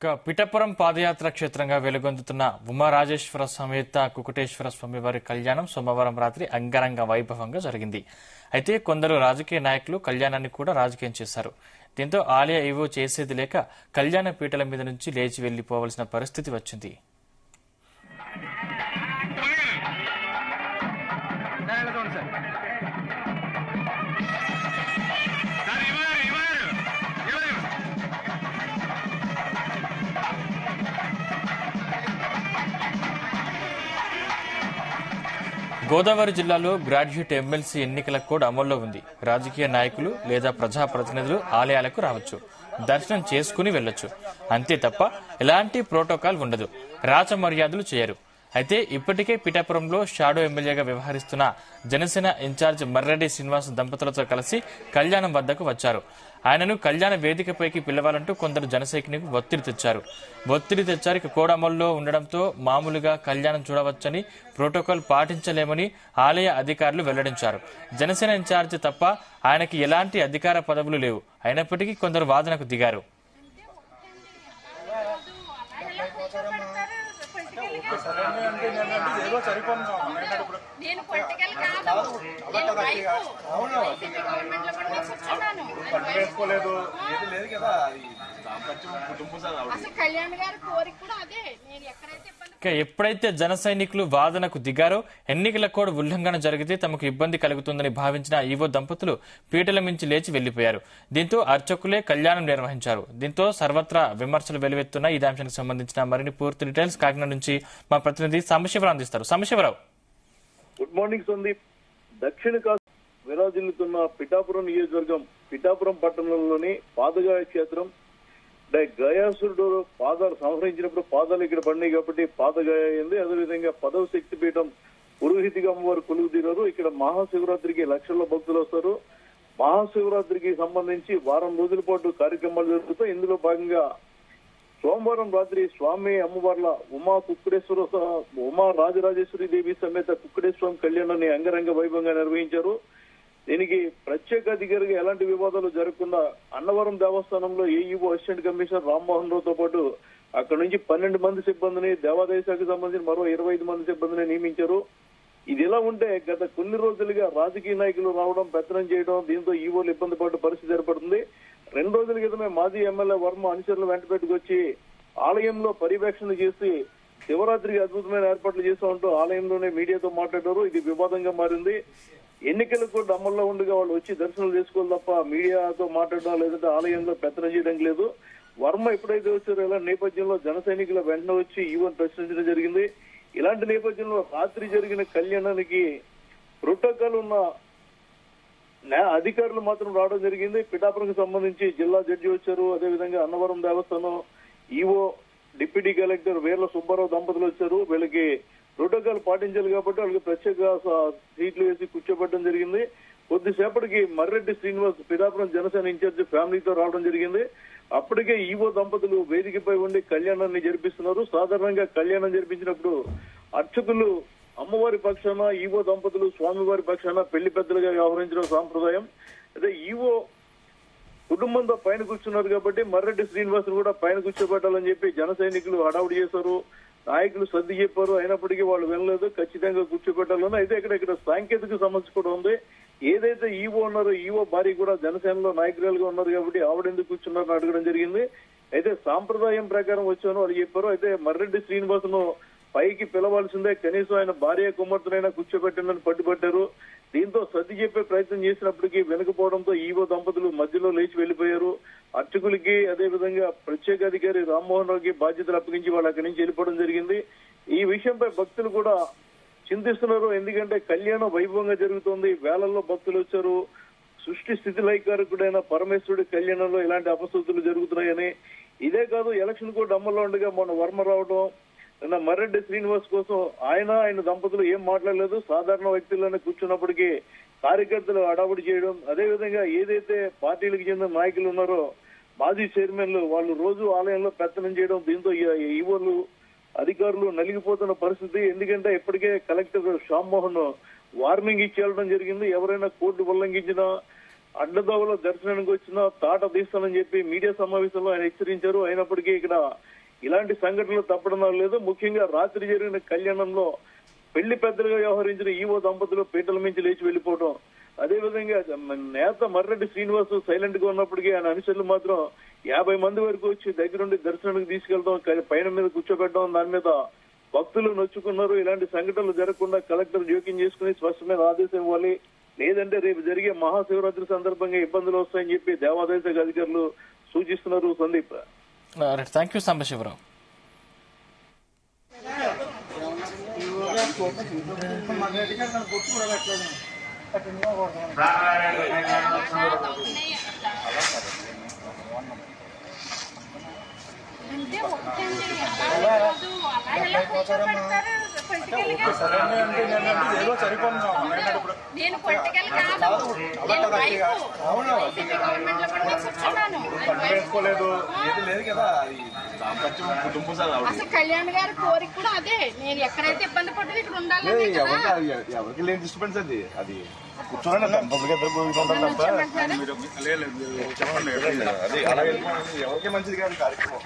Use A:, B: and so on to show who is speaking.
A: పిఠాపురం పాదయాత్ర క్షేత్రంగా వెలుగొందుతున్న ఉమారాజేశ్వర సమేత కుకుటేశ్వర స్వామివారి కళ్యాణం సోమవారం రాత్రి అంగరంగ వైభవంగా జరిగింది. అయితే కొందరు రాజకీయ నాయకులు కళ్యాణాన్ని కూడా రాజకీయం చేశారు. దీంతో ఆలయ ఈవో చేసేది లేక కళ్యాణ పీటల మీద నుంచి లేచి వెళ్లిపోవలసిన పరిస్థితి వచ్చింది. గోదావరి జిల్లాలో గ్రాడ్యుయేట్ ఎమ్మెల్సీ ఎన్నికల కోడ్ అమల్లో ఉంది. రాజకీయ నాయకులు లేదా ప్రజాప్రతినిధులు ఆలయాలకు రావచ్చు, దర్శనం చేసుకుని వెళ్లొచ్చు. అంతే తప్ప ఎలాంటి ప్రోటోకాల్ ఉండదు, రాచమర్యాదలు చేయరు. అయితే ఇప్పటికే పిఠాపురంలో షాడో ఎమ్మెల్యేగా వ్యవహరిస్తున్న జనసేన ఇన్ఛార్జ్ మర్రెడ్డి శ్రీనివాస్ దంపతులతో కలిసి కళ్యాణం వద్దకు వచ్చారు. ఆయనను కళ్యాణ వేదికపైకి పిలవాలంటూ కొందరు జనసైనికులకు ఒత్తిడి తెచ్చారు. ఇక కోడ్ అమల్లో ఉండడంతో మామూలుగా కళ్యాణం చూడవచ్చని, ప్రోటోకాల్ పాటించలేమని ఆలయ అధికారులు వెల్లడించారు. జనసేన ఇన్ఛార్జ్ తప్ప ఆయనకి ఎలాంటి అధికార పదవులు లేవు. అయినప్పటికీ కొందరు వాదనకు దిగారు. ఎప్పుడైతే జన సైనికులు వాదనకు దిగారో ఎన్నికల కోడ్ ఉల్లంఘన జరిగితే తమకు ఇబ్బంది కలుగుతుందని భావించిన ఈవో దంపతులు పీటల మించి లేచి వెళ్లిపోయారు. దీంతో అర్చకులే కళ్యాణం నిర్వహించారు. దీంతో సర్వత్రా విమర్శలు వెలువెత్తున్న ఈ అంశానికి సంబంధించిన మరిన్ని పూర్తి డీటెయిల్స్ కాకినాడ నుంచి మా ప్రతినిధి సాంబశివరావు అందిస్తారు. Sambasivarao,
B: good morning Sandeep. దక్షిణ కాశీ విరాజిల్లుతున్న పిఠాపురం నియోజకవర్గం పిఠాపురం పట్టణంలోని పాదగాయ క్షేత్రం గయాసురుడు పాదాలు సంహరించినప్పుడు పాదాలు ఇక్కడ పడినాయి కాబట్టి పాదగాయ అయింది. అదేవిధంగా 10వ శక్తి పీఠం పురోహితిగా అమ్మవారు కొలువు తీరారు. ఇక్కడ మహాశివరాత్రికి లక్షల భక్తులు వస్తారు. మహాశివరాత్రికి సంబంధించి వారం రోజుల పాటు కార్యక్రమాలు జరుగుతాయి. ఇందులో భాగంగా సోమవారం రాత్రి స్వామి అమ్మవార్ల ఉమా రాజరాజేశ్వరి దేవి సమేత కుక్కుటేశ్వరం కళ్యాణాన్ని అంగరంగ వైభవంగా నిర్వహించారు. దీనికి ప్రత్యేక అధికారిగా ఎలాంటి వివాదాలు జరగకుండా అన్నవరం దేవస్థానంలో ఏఈఓ అసిస్టెంట్ కమిషనర్ రామ్మోహన్ రావుతో పాటు అక్కడ నుంచి 12 మంది సిబ్బందిని, దేవాదాయ శాఖకు సంబంధించిన మరో 25 మంది సిబ్బందిని నియమించారు. ఇది ఎలా ఉంటే గత కొన్ని రోజులుగా రాజకీయ నాయకులు రావడం, పెత్తనం చేయడం, దీంతో ఈవోలు ఇబ్బంది పడే పరిస్థితి ఏర్పడుతుంది. 2 రోజుల క్రితమే మాజీ ఎమ్మెల్యే వర్మ అనుచరులు వెంట పెట్టుకొచ్చి ఆలయంలో పర్యవేక్షణ చేసి శివరాత్రికి అద్భుతమైన ఏర్పాట్లు చేస్తామంటూ ఆలయంలోనే మీడియాతో మాట్లాడారు. ఇది వివాదంగా మారింది. ఎన్నికలకు కూడా అమల్లో ఉండగా వాళ్ళు వచ్చి దర్శనాలు చేసుకోవాలి తప్ప మీడియాతో మాట్లాడడం లేదంటే ఆలయంలో పెత్తనం చేయడం లేదు. వర్మ ఎప్పుడైతే వచ్చారో ఇలా నేపథ్యంలో జన సైనికుల వెంటనే వచ్చి ఈవోను ప్రశ్నించడం జరిగింది. ఇలాంటి నేపథ్యంలో రాత్రి జరిగిన కళ్యాణానికి ప్రోటోకాల్ ఉన్న అధికారులు మాత్రం రావడం జరిగింది. పిఠాపురంకి సంబంధించి జిల్లా జడ్జి వచ్చారు. అదేవిధంగా అన్నవరం దేవస్థానం ఈవో, డిప్యూటీ కలెక్టర్ వేర్ల సుబ్బారావు దంపతులు వచ్చారు. వీళ్ళకి ప్రోటోకాల్ పాటించాలి కాబట్టి వాళ్ళకి ప్రత్యేక సీట్లు వేసి కూర్చోబెట్టడం జరిగింది. కొద్దిసేపటికి మర్రెడ్డి శ్రీనివాస్ పిఠాపురం జనసేన ఇన్ఛార్జ్ ఫ్యామిలీతో రావడం జరిగింది. అప్పటికే ఈవో దంపతులు వేదికపై ఉండి కళ్యాణాన్ని జరిపిస్తున్నారు. సాధారణంగా కళ్యాణం జరిపించినప్పుడు అర్చకులు అమ్మవారి పక్షాన, ఈవో దంపతులు స్వామివారి పక్షాన పెళ్లి పెద్దలుగా వ్యవహరించడం సాంప్రదాయం. అదే ఈవో కుటుంబంతో పైన కూర్చున్నారు కాబట్టి మర్రెడ్డి శ్రీనివాస్ కూడా పైన కూర్చోబెట్టాలని చెప్పి జన సైనికులు హడావుడి చేశారు. నాయకులు సర్ది చెప్పారు. అయినప్పటికీ వాళ్ళు వినలేదు. ఖచ్చితంగా కూర్చోబెట్టాలని. అయితే ఇక్కడ సాంకేతిక సమస్య కూడా ఉంది. ఏదైతే ఈవో ఉన్నారో ఈవో భార్య కూడా జనసేనలో నాయకురాలుగా ఉన్నారు కాబట్టి ఆవిడెందుకు కూర్చున్నారని అడగడం జరిగింది. అయితే సాంప్రదాయం ప్రకారం వచ్చాను వాళ్ళు చెప్పారు. అయితే మర్రెడ్డి శ్రీనివాస్ ను పైకి పిలవాల్సిందే, కనీసం ఆయన భార్య కుమార్తెనైనా కూర్చోబెట్టండి పట్టుబట్టారు. దీంతో సర్ది చెప్పే ప్రయత్నం చేసినప్పటికీ వెనుకపోవడంతో ఈవో దంపతులు మధ్యలో లేచి వెళ్లిపోయారు. అర్చకులకి అదేవిధంగా ప్రత్యేక అధికారి రామ్మోహన్ రావుకి బాధ్యతలు అప్పగించి వాళ్ళు అక్కడి నుంచి వెళ్ళిపోవడం జరిగింది. ఈ విషయంపై భక్తులు కూడా చింతిస్తున్నారు. ఎందుకంటే కళ్యాణం వైభవంగా జరుగుతోంది, వేలల్లో భక్తులు వచ్చారు. సృష్టి స్థితి లయకారకుడైన పరమేశ్వరుడి కళ్యాణంలో ఇలాంటి అపశృతులు జరుగుతున్నాయని, ఇదే కాదు ఎలక్షన్ కోడ్ అమల్లో ఉండగా మొన్న వర్మ రావడం, నిన్న మర్రెడ్డి శ్రీనివాస్ కోసం ఆయన దంపతులు ఏం మాట్లాడలేదు. సాధారణ వ్యక్తుల్లోనే కూర్చున్నప్పటికీ కార్యకర్తలు అడావుడి చేయడం, అదేవిధంగా ఏదైతే పార్టీలకు చెందిన నాయకులు ఉన్నారో మాజీ చైర్మన్లు వాళ్ళు రోజు ఆలయంలో పెత్తనం చేయడం, దీంతో ఈవోలు అధికారులు నలిగిపోతున్న పరిస్థితి. ఎందుకంటే ఇప్పటికే కలెక్టర్ శ్యామ్మోహన్ వార్నింగ్ ఇచ్చి వెళ్ళడం జరిగింది. ఎవరైనా కోర్టు ఉల్లంఘించినా అడ్డదోవలో దర్శనానికి వచ్చిన తాట తీస్తానని చెప్పి మీడియా సమావేశంలో ఆయన హెచ్చరించారు. అయినప్పటికీ ఇక్కడ ఇలాంటి సంఘటనలు తప్పడం లేదు. ముఖ్యంగా రాత్రి జరిగిన కళ్యాణంలో పెళ్లి పెద్దలుగా వ్యవహరించిన ఈవో దంపతులు పీటల మించి లేచి వెళ్లిపోవడం, అదేవిధంగా నేత మర్రెడ్డి శ్రీనివాస్ సైలెంట్ గా ఉన్నప్పటికీ ఆయన అనుచరులు మాత్రం 50 మంది వరకు వచ్చి దగ్గరుండి దర్శనానికి తీసుకెళ్తాం, పైన మీద కూర్చోబెట్టడం, దాని మీద భక్తులు నొచ్చుకున్నారు. ఇలాంటి సంఘటనలు జరగకుండా కలెక్టర్ జోక్యం చేసుకుని స్పష్టమైన ఆదేశం ఇవ్వాలి, లేదంటే రేపు జరిగే మహాశివరాత్రి సందర్భంగా ఇబ్బందులు వస్తాయని చెప్పి దేవాదాయ శాఖ అధికారులు సూచిస్తున్నారు. సందీప్.
A: Thank you Sambasivarao.
C: అంటే ఒకటండి అలా కాదు, అలా ఎలా కూర్చోబెడతారు నేను పొలిటికల్ కాదు, నేను వైఫ్ గవర్నమెంట్ లో కూడా కూర్చున్నాను. అసలు కళ్యాణ్ గారి కోరిక కూడా అదే, నేను ఎక్కడైతే ఇబ్బంది పడ్డది ఇక్కడ ఉండాలి.
D: ఎవరికి లేని డిస్టర్బెన్స్ అది కూర్చోండి, ఎవరికి మంచిది కాదు కార్యక్రమం.